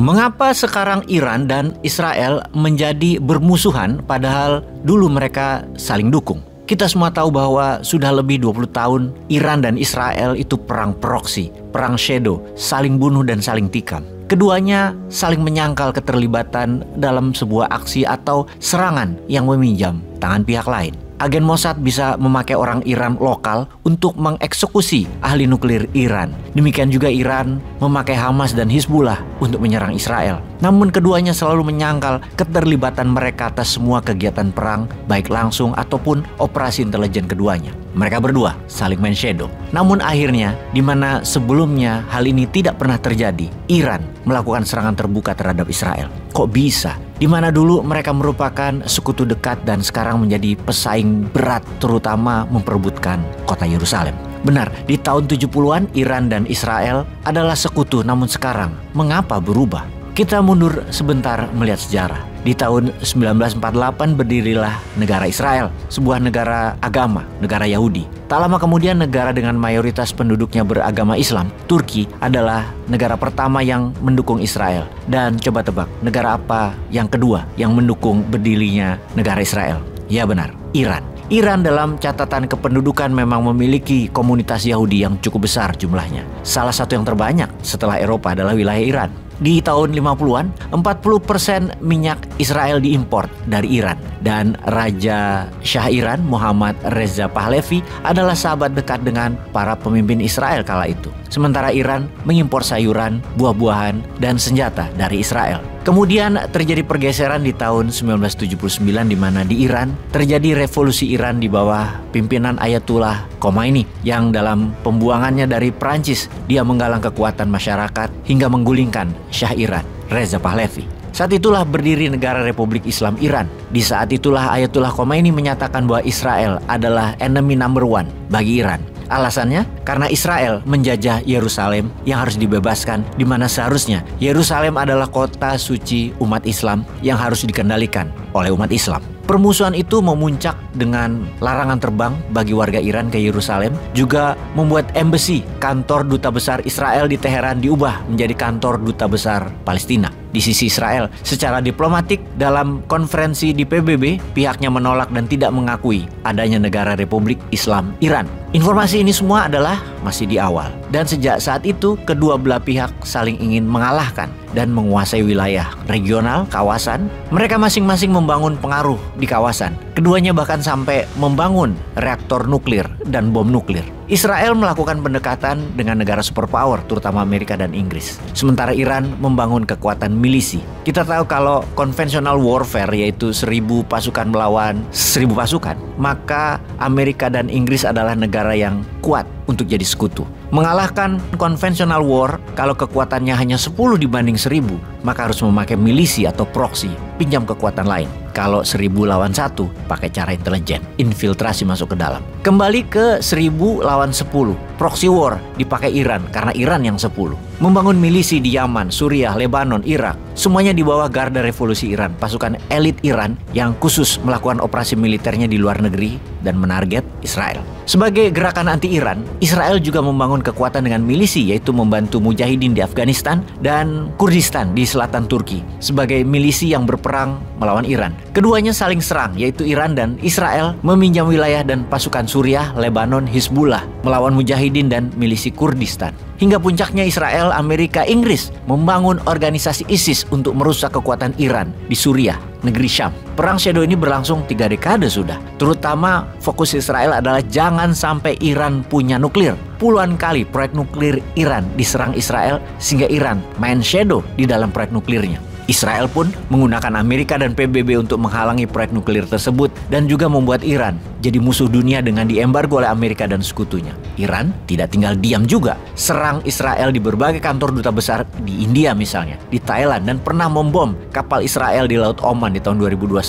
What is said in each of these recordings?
Mengapa sekarang Iran dan Israel menjadi bermusuhan padahal dulu mereka saling dukung? Kita semua tahu bahwa sudah lebih 20 tahun Iran dan Israel itu perang proksi, perang shadow, saling bunuh dan saling tikam. Keduanya saling menyangkal keterlibatan dalam sebuah aksi atau serangan yang meminjam tangan pihak lain. Agen Mossad bisa memakai orang Iran lokal untuk mengeksekusi ahli nuklir Iran. Demikian juga Iran memakai Hamas dan Hizbullah untuk menyerang Israel. Namun keduanya selalu menyangkal keterlibatan mereka atas semua kegiatan perang, baik langsung ataupun operasi intelijen keduanya. Mereka berdua saling main shadow. Namun akhirnya, di mana sebelumnya hal ini tidak pernah terjadi, Iran melakukan serangan terbuka terhadap Israel. Kok bisa? Di mana dulu mereka merupakan sekutu dekat dan sekarang menjadi pesaing berat, terutama memperebutkan kota Yerusalem. Benar, di tahun 70-an Iran dan Israel adalah sekutu, namun sekarang mengapa berubah? Kita mundur sebentar melihat sejarah. Di tahun 1948 berdirilah negara Israel, sebuah negara agama, negara Yahudi. Tak lama kemudian negara dengan mayoritas penduduknya beragama Islam, Turki, adalah negara pertama yang mendukung Israel. Dan coba tebak, negara apa yang kedua yang mendukung berdirinya negara Israel? Ya benar, Iran. Iran dalam catatan kependudukan memang memiliki komunitas Yahudi yang cukup besar jumlahnya. Salah satu yang terbanyak setelah Eropa adalah wilayah Iran. Di tahun 50-an, 40% minyak Israel diimpor dari Iran. Dan Raja Shah Iran, Mohammad Reza Pahlavi, adalah sahabat dekat dengan para pemimpin Israel kala itu. Sementara Iran mengimpor sayuran, buah-buahan, dan senjata dari Israel. Kemudian terjadi pergeseran di tahun 1979 di mana di Iran terjadi revolusi Iran di bawah pimpinan Ayatullah Khomeini yang dalam pembuangannya dari Prancis dia menggalang kekuatan masyarakat hingga menggulingkan Shah Iran, Reza Pahlavi. Saat itulah berdiri negara Republik Islam Iran. Di saat itulah Ayatullah Khomeini menyatakan bahwa Israel adalah enemy number one bagi Iran. Alasannya karena Israel menjajah Yerusalem yang harus dibebaskan, di mana seharusnya Yerusalem adalah kota suci umat Islam yang harus dikendalikan oleh umat Islam. Permusuhan itu memuncak dengan larangan terbang bagi warga Iran ke Yerusalem, juga membuat embassy, kantor duta besar Israel di Teheran, diubah menjadi kantor duta besar Palestina. Di sisi Israel, secara diplomatik dalam konferensi di PBB, pihaknya menolak dan tidak mengakui adanya negara Republik Islam Iran. Informasi ini semua adalah masih di awal. Dan sejak saat itu, kedua belah pihak saling ingin mengalahkan dan menguasai wilayah regional, kawasan. Mereka masing-masing membangun pengaruh di kawasan. Keduanya bahkan sampai membangun reaktor nuklir dan bom nuklir. Israel melakukan pendekatan dengan negara superpower, terutama Amerika dan Inggris. Sementara Iran membangun kekuatan milisi. Kita tahu kalau konvensional warfare, yaitu 1000 pasukan melawan 1000 pasukan, maka Amerika dan Inggris adalah negara yang kuat untuk jadi sekutu. Mengalahkan konvensional war, kalau kekuatannya hanya 10 dibanding 1000, maka harus memakai milisi atau proxy, pinjam kekuatan lain. Kalau 1000 lawan 1, pakai cara intelijen, infiltrasi masuk ke dalam. Kembali ke 1000 lawan 10, proxy war dipakai Iran karena Iran yang 10. Membangun milisi di Yaman, Suriah, Lebanon, Irak, semuanya di bawah Garda Revolusi Iran, pasukan elit Iran yang khusus melakukan operasi militernya di luar negeri dan menarget Israel. Sebagai gerakan anti-Iran, Israel juga membangun kekuatan dengan milisi, yaitu membantu mujahidin di Afghanistan dan Kurdistan di selatan Turki sebagai milisi yang berperang melawan Iran. Keduanya saling serang, yaitu Iran dan Israel meminjam wilayah dan pasukan Suriah, Lebanon, Hizbullah melawan mujahidin dan milisi Kurdistan. Hingga puncaknya Israel, Amerika, Inggris membangun organisasi ISIS untuk merusak kekuatan Iran di Suriah, negeri Syam. Perang shadow ini berlangsung 3 dekade sudah. Terutama fokus Israel adalah jangan sampai Iran punya nuklir. Puluhan kali proyek nuklir Iran diserang Israel sehingga Iran main shadow di dalam proyek nuklirnya. Israel pun menggunakan Amerika dan PBB untuk menghalangi proyek nuklir tersebut dan juga membuat Iran jadi musuh dunia dengan diembargo oleh Amerika dan sekutunya. Iran tidak tinggal diam juga, serang Israel di berbagai kantor duta besar di India misalnya, di Thailand, dan pernah membom kapal Israel di Laut Oman di tahun 2021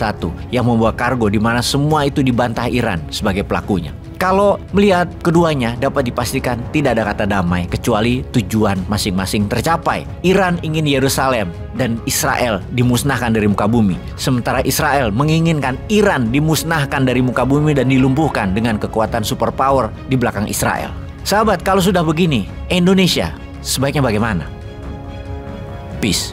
yang membawa kargo di mana semua itu dibantah Iran sebagai pelakunya. Kalau melihat keduanya dapat dipastikan tidak ada kata damai kecuali tujuan masing-masing tercapai. Iran ingin Yerusalem dan Israel dimusnahkan dari muka bumi. Sementara Israel menginginkan Iran dimusnahkan dari muka bumi dan dilumpuhkan dengan kekuatan superpower di belakang Israel. Sahabat, kalau sudah begini, Indonesia sebaiknya bagaimana? Peace.